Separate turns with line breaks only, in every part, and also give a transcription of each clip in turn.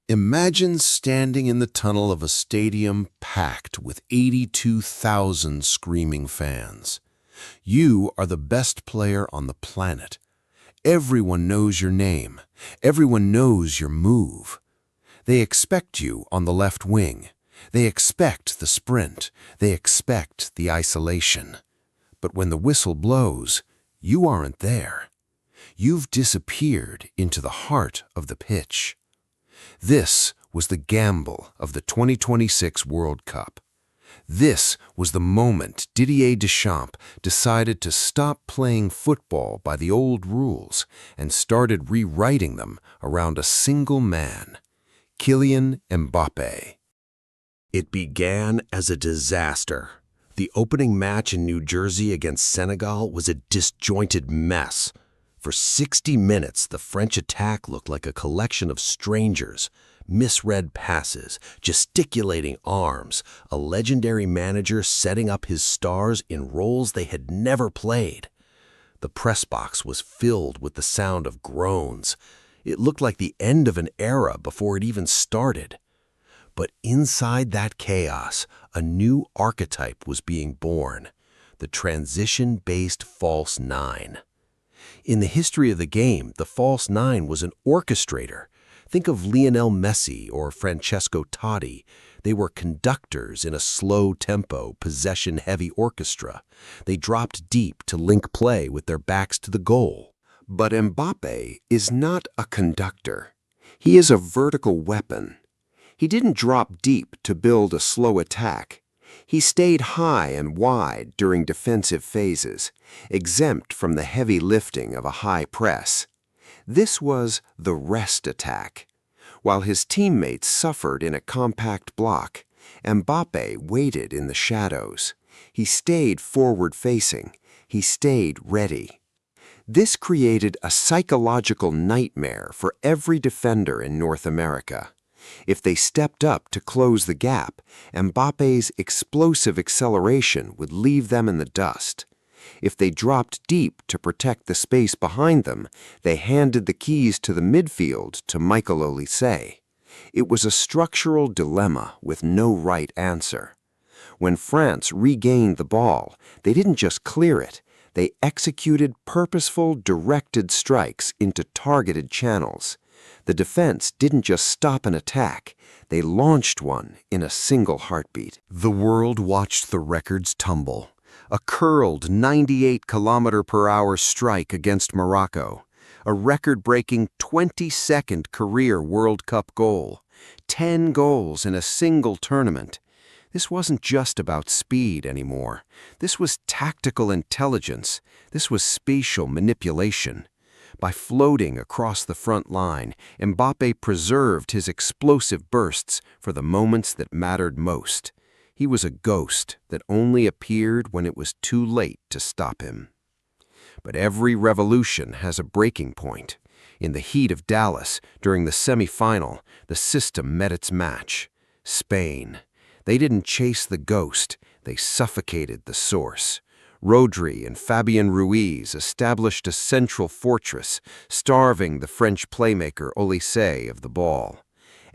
Imagine standing in the tunnel of a stadium packed with 82,000 screaming fans. You are the best player on the planet. Everyone knows your name. Everyone knows your move. They expect you on the left wing. They expect the sprint. They expect the isolation. But when the whistle blows, you aren't there. You've disappeared into the heart of the pitch. This was the gamble of the 2026 World Cup. This was the moment Didier Deschamps decided to stop playing football by the old rules and started rewriting them around a single man, Kylian Mbappé.
It began as a disaster. The opening match in New Jersey against Senegal was a disjointed mess. For 60 minutes, the French attack looked like a collection of strangers, misread passes, gesticulating arms, a legendary manager setting up his stars in roles they had never played. The press box was filled with the sound of groans. It looked like the end of an era before it even started. But inside that chaos, a new archetype was being born, the transition-based false nine. In the history of the game, the false nine was an orchestrator. Think of Lionel Messi or Francesco Totti. They were conductors in a slow-tempo, possession-heavy orchestra. They dropped deep to link play with their backs to the goal.
But Mbappé is not a conductor. He is a vertical weapon. He didn't drop deep to build a slow attack. He stayed high and wide during defensive phases, exempt from the heavy lifting of a high press. This was the rest attack. While his teammates suffered in a compact block, Mbappé waited in the shadows. He stayed forward-facing. He stayed ready. This created a psychological nightmare for every defender in North America. If they stepped up to close the gap, Mbappé's explosive acceleration would leave them in the dust. If they dropped deep to protect the space behind them, they handed the keys to the midfield to Michael Olise. It was a structural dilemma with no right answer. When France regained the ball, they didn't just clear it. They executed purposeful, directed strikes into targeted channels. The defense didn't just stop an attack, they launched one in a single heartbeat.
The world watched the records tumble. A curled 98-kilometer-per-hour strike against Morocco, a record-breaking 22nd career World Cup goal, 10 goals in a single tournament. This wasn't just about speed anymore. This was tactical intelligence. This was spatial manipulation. By floating across the front line, Mbappé preserved his explosive bursts for the moments that mattered most. He was a ghost that only appeared when it was too late to stop him. But every revolution has a breaking point. In the heat of Dallas, during the semi-final, the system met its match. Spain. They didn't chase the ghost, they suffocated the source. Rodri and Fabian Ruiz established a central fortress, starving the French playmaker Olise of the ball.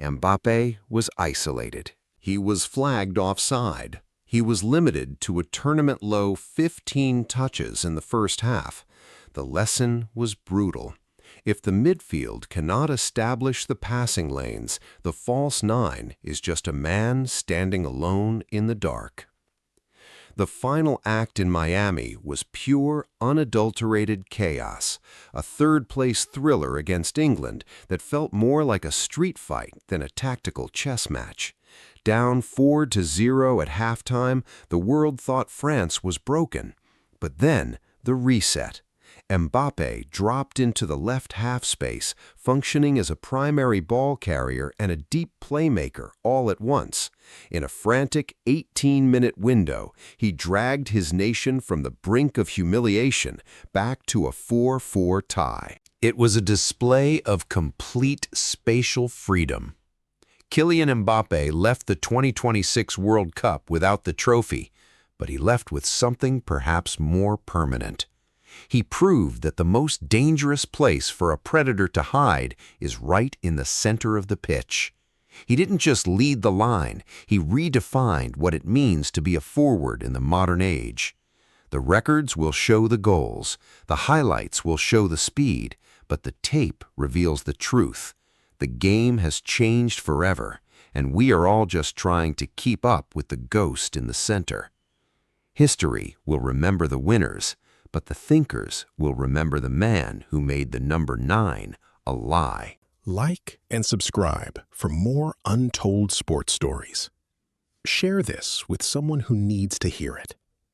Mbappé was isolated. He was flagged offside. He was limited to a tournament-low 15 touches in the first half. The lesson was brutal. If the midfield cannot establish the passing lanes, the false nine is just a man standing alone in the dark. The final act in Miami was pure, unadulterated chaos, a third-place thriller against England that felt more like a street fight than a tactical chess match. Down 4-0 at halftime, the world thought France was broken. But then, the reset. Mbappé dropped into the left half space, functioning as a primary ball carrier and a deep playmaker all at once. In a frantic 18-minute window, he dragged his nation from the brink of humiliation back to a 4-4 tie. It was a display of complete spatial freedom. Kylian Mbappé left the 2026 World Cup without the trophy, but he left with something perhaps more permanent. He proved that the most dangerous place for a predator to hide is right in the center of the pitch. He didn't just lead the line, he redefined what it means to be a forward in the modern age. The records will show the goals, the highlights will show the speed, but the tape reveals the truth. The game has changed forever, and we are all just trying to keep up with the ghost in the center. History will remember the winners, but the thinkers will remember the man who made the number 9 a lie.
Like and subscribe for more untold sports stories. Share this with someone who needs to hear it.